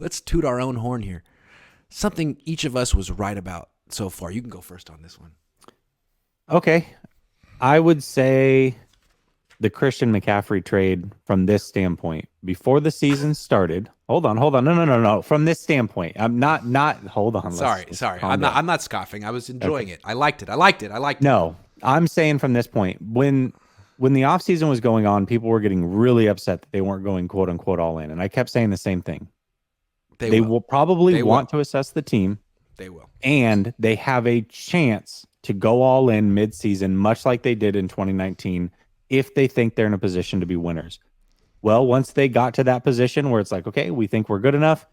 let's toot our own horn here. Something each of us was right about so far. You can go first on this one. Okay. I would say the Christian McCaffrey trade from this standpoint, before the season started. Hold on. No. From this standpoint, I'm not, hold on. Sorry. I'm not scoffing. I was enjoying it. I liked it. No, I'm saying from this point, when the offseason was going on, people were getting really upset that they weren't going quote unquote all in. And I kept saying the same thing. They will probably want to assess the team. They will. And they have a chance to go all in mid-season, much like they did in 2019, if they think they're in a position to be winners. Well, once they got to that position where it's like, okay, we think we're good enough,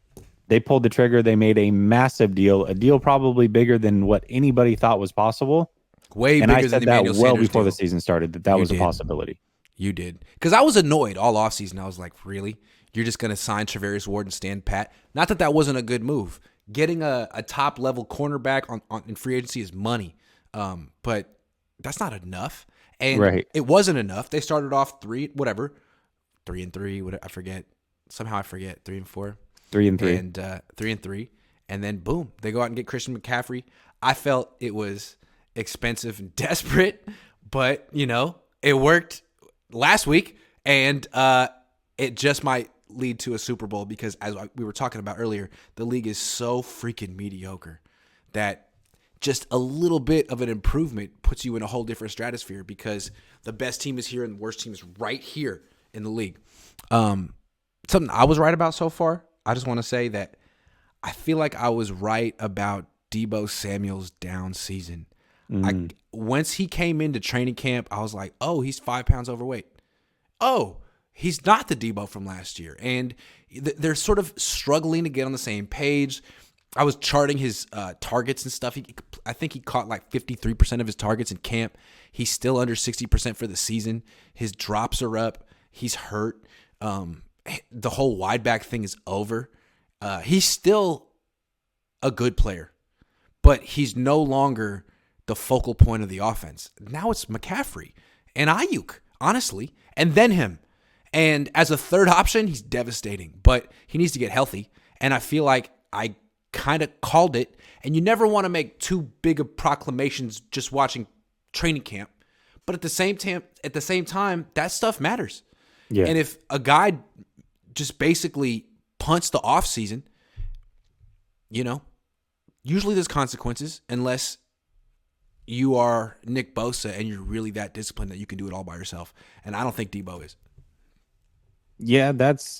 they pulled the trigger. They made a massive deal, a deal probably bigger than what anybody thought was possible. Way and bigger I said than the that Emmanuel well Sanders before deal. the season started, that was a possibility. You did. Because I was annoyed all offseason. I was like, really? You're just going to sign Travarius Ward and stand pat? Not that wasn't a good move. Getting a top-level cornerback in free agency is money. But that's not enough. And it wasn't enough. They started off 3 and 3. I forget. Somehow I forget. 3 and 4. 3 and 3. And 3 and 3. And then, boom, they go out and get Christian McCaffrey. I felt it was expensive and desperate, but, it worked last week. And it just might lead to a Super Bowl because, as we were talking about earlier, the league is so freaking mediocre that just a little bit of an improvement puts you in a whole different stratosphere because the best team is here and the worst team is right here in the league. Something I was right about so far, I just want to say that I feel like I was right about Deebo Samuel's down season. Once he came into training camp, I was like, oh, he's 5 pounds overweight. Oh, he's not the Deebo from last year. And they're sort of struggling to get on the same page. I was charting his targets and stuff. I think he caught like 53% of his targets in camp. He's still under 60% for the season. His drops are up. He's hurt. The whole wide back thing is over. He's still a good player, but he's no longer the focal point of the offense. Now it's McCaffrey and Ayuk, honestly, and then him. And as a third option, he's devastating, but he needs to get healthy. And I feel like I kind of called it. And you never want to make too big of proclamations just watching training camp. But at the same time, that stuff matters. Yeah. And if a guy just basically punts the off season, usually there's consequences unless you are Nick Bosa and you're really that disciplined that you can do it all by yourself. And I don't think Deebo is. Yeah,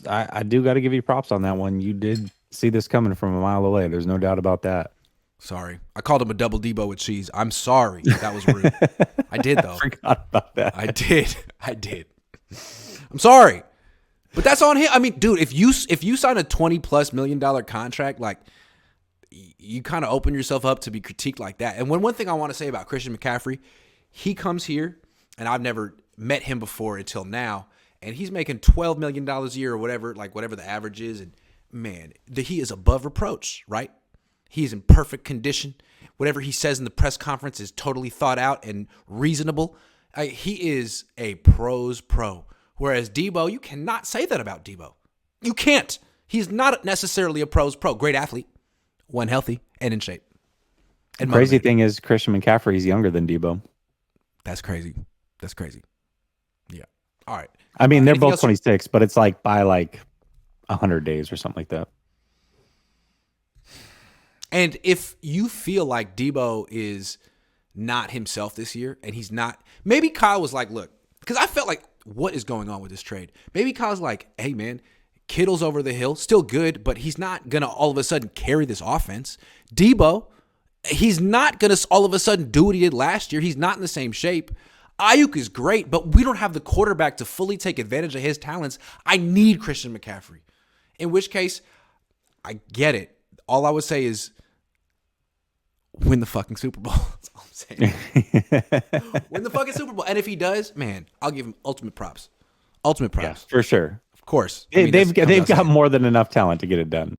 I do got to give you props on that one. You did see this coming from a mile away. There's no doubt about that. Sorry. I called him a double Deebo with cheese. I'm sorry. That was rude. I did, though. I forgot about that. I did. I'm sorry. But that's on him. I mean, dude, if you sign a $20+ million contract, like, you kind of open yourself up to be critiqued like that. And one thing I want to say about Christian McCaffrey, he comes here, and I've never met him before until now, and he's making $12 million a year or whatever the average is. And man, he is above reproach, right? He is in perfect condition. Whatever he says in the press conference is totally thought out and reasonable. He is a pro's pro. Whereas Deebo, you cannot say that about Deebo. You can't. He's not necessarily a pro's pro. Great athlete, when healthy and in shape. And the crazy thing is Christian McCaffrey is younger than Deebo. That's crazy. Yeah. All right. I mean, they're both 26, but it's like by 100 days or something like that. And if you feel like Deebo is not himself this year and he's not, maybe Kyle was like, look, because I felt like, what is going on with this trade? Maybe Kyle's like, hey, man, Kittle's over the hill, still good, but he's not going to all of a sudden carry this offense. Deebo, he's not going to all of a sudden do what he did last year. He's not in the same shape. Ayuk is great, but we don't have the quarterback to fully take advantage of his talents. I need Christian McCaffrey. In which case, I get it. All I would say is win the fucking Super Bowl. That's all I'm saying. Win the fucking Super Bowl. And if he does, man, I'll give him ultimate props. Ultimate props. Yeah, for sure. Of course. They've got more than enough talent to get it done.